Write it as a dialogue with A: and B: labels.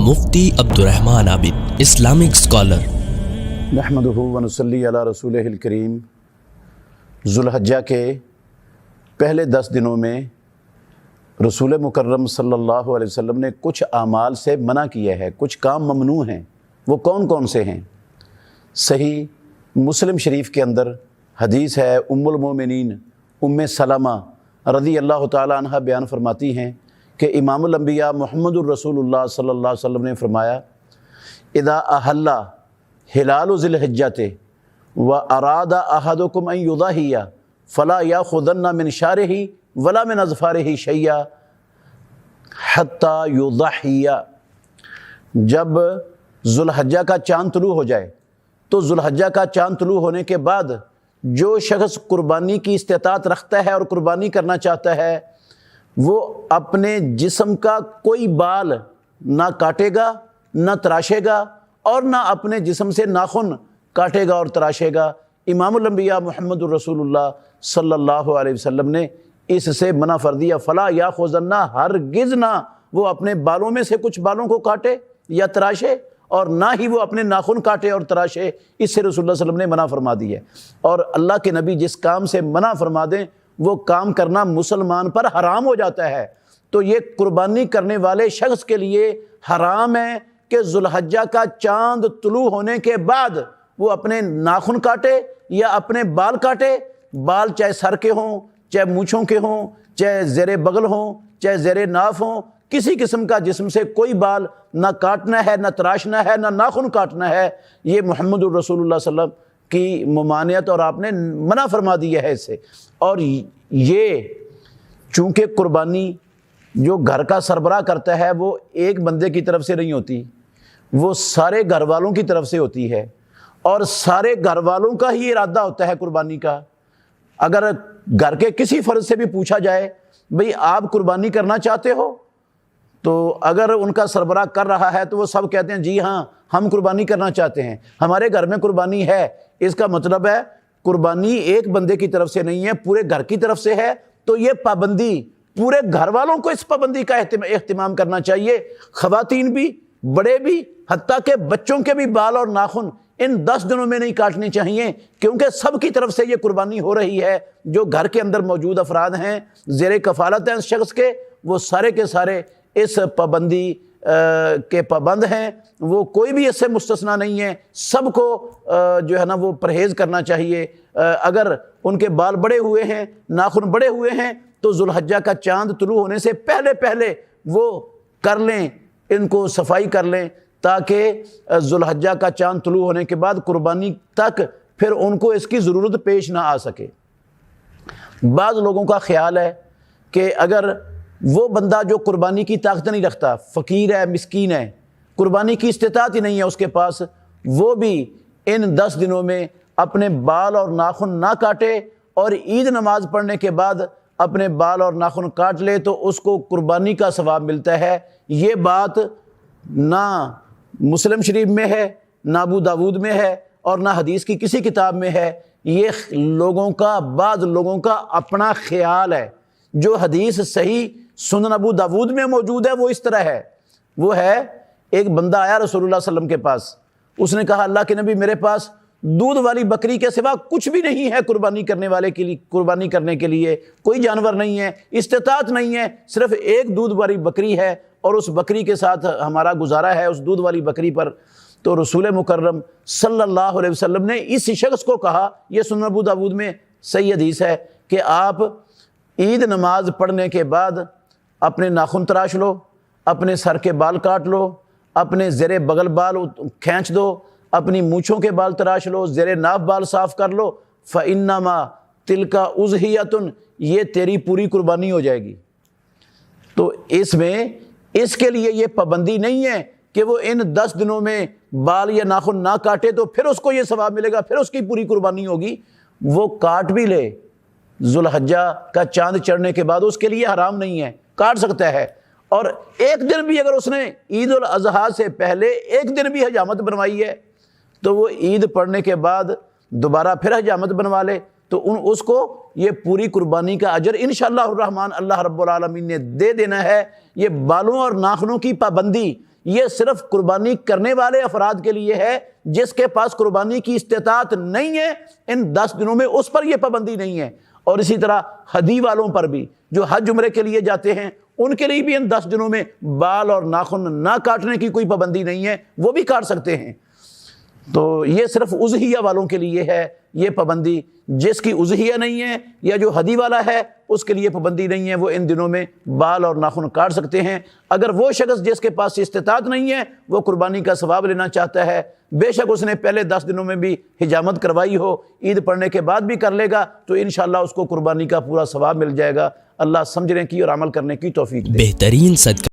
A: مفتی عبدالرحمن عابد، Islamic scholar.
B: نحمدہ و نصلی علی رسولہ الکریم۔ ذوالحجہ کے پہلے 10 دنوں میں رسول مکرم صلی اللہ علیہ وسلم نے کچھ اعمال سے منع کیا ہے، کچھ کام ممنوع ہیں۔ وہ کون کون سے ہیں؟ صحیح مسلم شریف کے اندر حدیث ہے، ام المومنین ام سلمہ رضی اللہ تعالی عنہ بیان فرماتی ہیں کہ امام الانبیاء محمد الرسول اللہ صلی اللہ علیہ وسلم نے فرمایا، اذا احل ہلال ذی الحجۃ واراد احدکم ان یضحی فلا یاخذن من شعرہ ولا من اظفارہ شیئا حتی یضحی۔ جب ذوالحجہ کا چاند طلوع ہو جائے تو ذوالحجہ کا چاند طلوع ہونے کے بعد جو شخص قربانی کی استطاعت رکھتا ہے اور قربانی کرنا چاہتا ہے، وہ اپنے جسم کا کوئی بال نہ کاٹے گا، نہ تراشے گا، اور نہ اپنے جسم سے ناخن کاٹے گا اور تراشے گا۔ امام الانبیاء محمد الرسول اللہ صلی اللہ علیہ وسلم نے اس سے منع فر دیا، فلا یاخذن، ہرگز نہ وہ اپنے بالوں میں سے کچھ بالوں کو کاٹے یا تراشے، اور نہ ہی وہ اپنے ناخن کاٹے اور تراشے۔ اس سے رسول اللہ صلی اللہ علیہ وسلم نے منع فرما دی ہے۔ اور اللہ کے نبی جس کام سے منع فرما دیں وہ کام کرنا مسلمان پر حرام ہو جاتا ہے۔ تو یہ قربانی کرنے والے شخص کے لیے حرام ہے کہ ذوالحجہ کا چاند طلوع ہونے کے بعد وہ اپنے ناخن کاٹے یا اپنے بال کاٹے۔ بال چاہے سر کے ہوں، چاہے مونچھوں کے ہوں، چاہے زیر بغل ہوں، چاہے زیر ناف ہوں، کسی قسم کا جسم سے کوئی بال نہ کاٹنا ہے، نہ تراشنا ہے، نہ ناخن کاٹنا ہے۔ یہ محمد الرسول اللہ صلی اللہ علیہ وسلم کی ممانعت اور آپ نے منع فرما دیا ہے اس سے۔ اور یہ چونکہ قربانی جو گھر کا سربراہ کرتا ہے وہ ایک بندے کی طرف سے نہیں ہوتی، وہ سارے گھر والوں کی طرف سے ہوتی ہے، اور سارے گھر والوں کا ہی ارادہ ہوتا ہے قربانی کا۔ اگر گھر کے کسی فرد سے بھی پوچھا جائے بھئی آپ قربانی کرنا چاہتے ہو، تو اگر ان کا سربراہ کر رہا ہے تو وہ سب کہتے ہیں جی ہاں ہم قربانی کرنا چاہتے ہیں، ہمارے گھر میں قربانی ہے۔ اس کا مطلب ہے قربانی ایک بندے کی طرف سے نہیں ہے، پورے گھر کی طرف سے ہے۔ تو یہ پابندی پورے گھر والوں کو اس پابندی کا اہتمام کرنا چاہیے، خواتین بھی، بڑے بھی، حتیٰ کہ بچوں کے بھی بال اور ناخن ان 10 دنوں میں نہیں کاٹنے چاہیے، کیونکہ سب کی طرف سے یہ قربانی ہو رہی ہے۔ جو گھر کے اندر موجود افراد ہیں، زیر کفالت ہیں اس شخص کے، وہ سارے کے سارے اس پابندی کے پابند ہیں، وہ کوئی بھی اس سے مستثنا نہیں ہے۔ سب کو جو ہے نا وہ پرہیز کرنا چاہیے۔ اگر ان کے بال بڑے ہوئے ہیں، ناخن بڑے ہوئے ہیں، تو ذوالحجہ کا چاند طلوع ہونے سے پہلے پہلے وہ کر لیں، ان کو صفائی کر لیں، تاکہ ذوالحجہ کا چاند طلوع ہونے کے بعد قربانی تک پھر ان کو اس کی ضرورت پیش نہ آ سکے۔ بعض لوگوں کا خیال ہے کہ اگر وہ بندہ جو قربانی کی طاقت نہیں رکھتا، فقیر ہے، مسکین ہے، قربانی کی استطاعت ہی نہیں ہے اس کے پاس، وہ بھی ان 10 دنوں میں اپنے بال اور ناخن نہ کاٹے، اور عید نماز پڑھنے کے بعد اپنے بال اور ناخن کاٹ لے تو اس کو قربانی کا ثواب ملتا ہے۔ یہ بات نہ مسلم شریف میں ہے، نہ ابو داود میں ہے، اور نہ حدیث کی کسی کتاب میں ہے۔ یہ لوگوں کا، بعض لوگوں کا اپنا خیال ہے۔ جو حدیث صحیح سنن ابو داود میں موجود ہے وہ اس طرح ہے، وہ ہے ایک بندہ آیا رسول اللہ صلی اللہ علیہ وسلم کے پاس، اس نے کہا اللہ کے نبی میرے پاس دودھ والی بکری کے سوا کچھ بھی نہیں ہے قربانی کرنے والے کے لیے، قربانی کرنے کے لیے کوئی جانور نہیں ہے، استطاعت نہیں ہے، صرف ایک دودھ والی بکری ہے، اور اس بکری کے ساتھ ہمارا گزارا ہے، اس دودھ والی بکری پر۔ تو رسول مکرم صلی اللہ علیہ وسلم نے اس شخص کو کہا، یہ سنن ابو داود میں صحیح حدیث ہے، کہ آپ عید نماز پڑھنے کے بعد اپنے ناخن تراش لو، اپنے سر کے بال کاٹ لو، اپنے زیر بغل بال کھینچ دو، اپنی مونچھوں کے بال تراش لو، زیر ناف بال صاف کر لو، فَإِنَّمَا تِلْكَ أُضْحِيَةٌ، یہ تیری پوری قربانی ہو جائے گی۔ تو اس میں اس کے لیے یہ پابندی نہیں ہے کہ وہ ان 10 دنوں میں بال یا ناخن نہ کاٹے تو پھر اس کو یہ ثواب ملے گا، پھر اس کی پوری قربانی ہوگی۔ وہ کاٹ بھی لے ذوالحجہ کا چاند چڑھنے کے بعد، اس کے لیے حرام نہیں ہے، کاٹ سکتا ہے۔ اور ایک دن بھی اگر اس نے عید الاضحیٰ سے پہلے ایک دن بھی حجامت بنوائی ہے تو وہ عید پڑھنے کے بعد دوبارہ پھر حجامت بنوا لے، تو اس کو یہ پوری قربانی کا اجر انشاءاللہ الرحمن اللہ رب العالمین نے دے دینا ہے۔ یہ بالوں اور ناخنوں کی پابندی یہ صرف قربانی کرنے والے افراد کے لیے ہے، جس کے پاس قربانی کی استطاعت نہیں ہے ان 10 دنوں میں اس پر یہ پابندی نہیں ہے۔ اور اسی طرح ہدی والوں پر بھی، جو حج عمرے کے لیے جاتے ہیں، ان کے لیے بھی ان 10 دنوں میں بال اور ناخن نہ کاٹنے کی کوئی پابندی نہیں ہے، وہ بھی کاٹ سکتے ہیں۔ تو یہ صرف اضحیہ والوں کے لیے ہے یہ پابندی۔ جس کی اضحیہ نہیں ہے یا جو ہدی والا ہے اس کے لیے پابندی نہیں ہے، وہ ان دنوں میں بال اور ناخن کاٹ سکتے ہیں۔ اگر وہ شخص جس کے پاس استطاعت نہیں ہے وہ قربانی کا ثواب لینا چاہتا ہے، بے شک اس نے پہلے 10 دنوں میں بھی حجامت کروائی ہو، عید پڑھنے کے بعد بھی کر لے گا تو انشاءاللہ اس کو قربانی کا پورا ثواب مل جائے گا۔ اللہ سمجھنے کی اور عمل کرنے کی توفیق دے۔
A: بہترین صدقہ